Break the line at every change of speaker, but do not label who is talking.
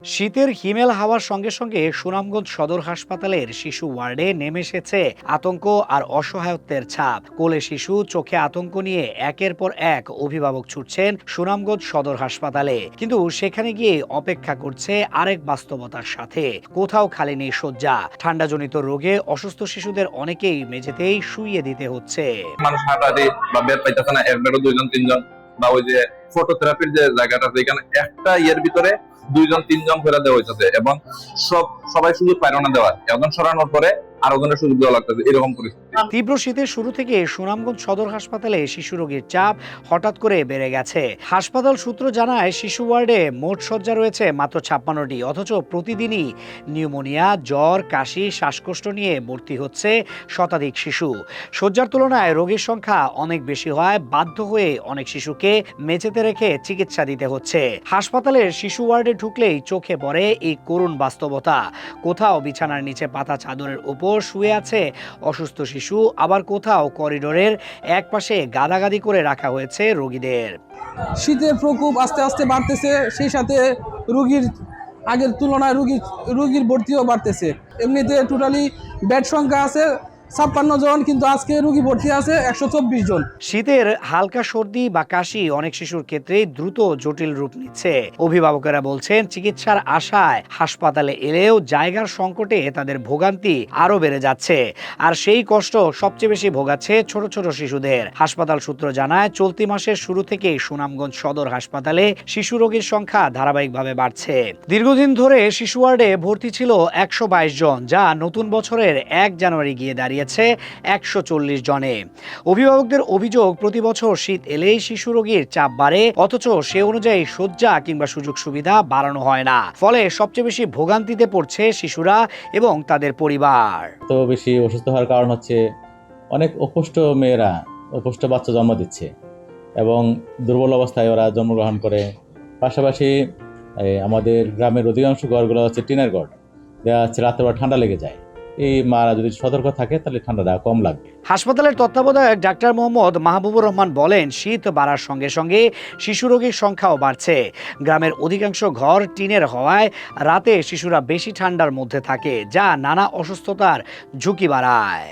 শীতের হিমেল হাওয়ার সঙ্গে সঙ্গে সুনামগঞ্জ সদর হাসপাতালের শিশু ওয়ার্ডে নেমে এসেছে আতঙ্ক আর অসহায়ত্বের ছাপ। কোলে শিশু, চোখে আতঙ্ক নিয়ে একের পর এক অভিভাবক ছুটছেন সুনামগঞ্জ সদর হাসপাতালে, কিন্তু সেখানে গিয়ে অপেক্ষা করছে আরেক বাস্তবতার সাথে। কোথাও খালি নেই শয্যা। ঠান্ডাজনিত রোগে অসুস্থ শিশুদের অনেকেই মেঝেতেই শুইয়ে দিতে হচ্ছে।
মানুষ হাঁটাহাঁটি বা বেড পাইতেছে না, এক বেডও দুইজন তিনজন, বা ওই যে ফটোথেরাপির যে জায়গাটা আছে এখানে একটা ইয়ের ভিতরে দুইজন তিনজন করে দেওয়া হইতেছে, এবং সবাই শুধু প্রেরণা দেওয়ার, একজন সরানোর পরে আরো জনের সুযোগ দেওয়া লাগতেছে, এরকম পরিস্থিতি।
তীব্র শীতের শুরু থেকে সুনামগঞ্জ সদর হাসপাতালে শিশু রোগীর চাপ হঠাৎ করে বেড়ে গেছে। হাসপাতাল সূত্র জানায় শিশু ওয়ার্ডে মোট শয্যা রয়েছে মাত্র 56টি, অথচ প্রতিদিনই নিউমোনিয়া, জ্বর, কাশি, শ্বাসকষ্ট নিয়ে ভর্তি হচ্ছে শতাধিক শিশু। শয্যার তুলনায় রোগীর সংখ্যা অনেক বেশি হয় বাধ্য হয়ে অনেক শিশুকে মেঝেতে রেখে চিকিৎসা দিতে হচ্ছে। হাসপাতালের শিশু ওয়ার্ডে ঢুকলেই চোখে পড়ে এই করুণ বাস্তবতা। কোথাও বিছানার নিচে পাতা চাদরের উপর শুয়ে আছে অসুস্থ শিশু, আবার কোথাও করিডোরের একপাশে গাদাগাদি করে রাখা হয়েছে রোগীদের।
শীতের প্রকোপ আস্তে আস্তে বাড়তেছে, সেই সাথে রোগীর আগের তুলনায় রোগীর ভর্তিও বাড়তেছে। এমনিতে টোটালি বেড সংখ্যা আছে 56 জন, কিন্তু আজকে রোগী ভর্তি আছে 124 জন।
শীতের হালকা সর্দি বা কাশি অনেক শিশুর ক্ষেত্রে দ্রুত জটিল রূপ নিচ্ছে। অভিভাবকেরা বলছেন চিকিৎসার আশায় হাসপাতালে এলেও জায়গার সংকটে তাদের ভোগান্তি আরো বেড়ে যাচ্ছে। আর সেই কষ্ট সবচেয়ে বেশি ভোগাচ্ছে ছোট ছোট শিশুদের। হাসপাতাল সূত্র জানায় চলতি মাসের শুরু থেকেই সুনামগঞ্জ সদর হাসপাতালে শিশু রোগীর সংখ্যা ধারাবাহিকভাবে বাড়ছে। দীর্ঘদিন ধরে শিশু ওয়ার্ডে ভর্তি ছিল 122 জন, যা নতুন বছরের 1 জানুয়ারি গিয়ে দাঁড়িয়েছে 140 জনে। অভিভাবকদের অভিযোগ, প্রতি বছর শীত এলেই শিশু রোগীর চাপ বাড়ে, অথচ সে অনুযায়ী শয্যা কিংবা সুযোগ সুবিধা বাড়ানো হয় না। ফলে সবচেয়ে বেশি ভোগান্তিতে পড়ছে শিশুরা এবং তাদের পরিবার।
তো বেশি অসুস্থ হওয়ার কারণ হচ্ছে অনেক অপুষ্ট মেয়েরা অপুষ্ট বাচ্চা জন্ম দিচ্ছে এবং দুর্বল অবস্থায় ওরা জন্মগ্রহণ করে। পাশাপাশি আমাদের গ্রামের অধিকাংশ ঘরগুলো হচ্ছে টিনের ঘর, দেখা যাচ্ছে রাত্রেবেলা ঠান্ডা লেগে যায়। এই মারা যদি সতর্ক থাকে তাহলে ঠান্ডাটা কম লাগবে।
হাসপাতালের তত্ত্বাবধায়ক ডাক্তার মোহাম্মদ মাহবুবুর রহমান বলেন, শীত বাড়ার সঙ্গে সঙ্গে শিশু রোগীর সংখ্যাও বাড়ছে। গ্রামের অধিকাংশ ঘর টিনের হওয়ায় রাতে শিশুরা বেশি ঠান্ডার মধ্যে থাকে, যা নানা অসুস্থতার ঝুঁকি বাড়ায়।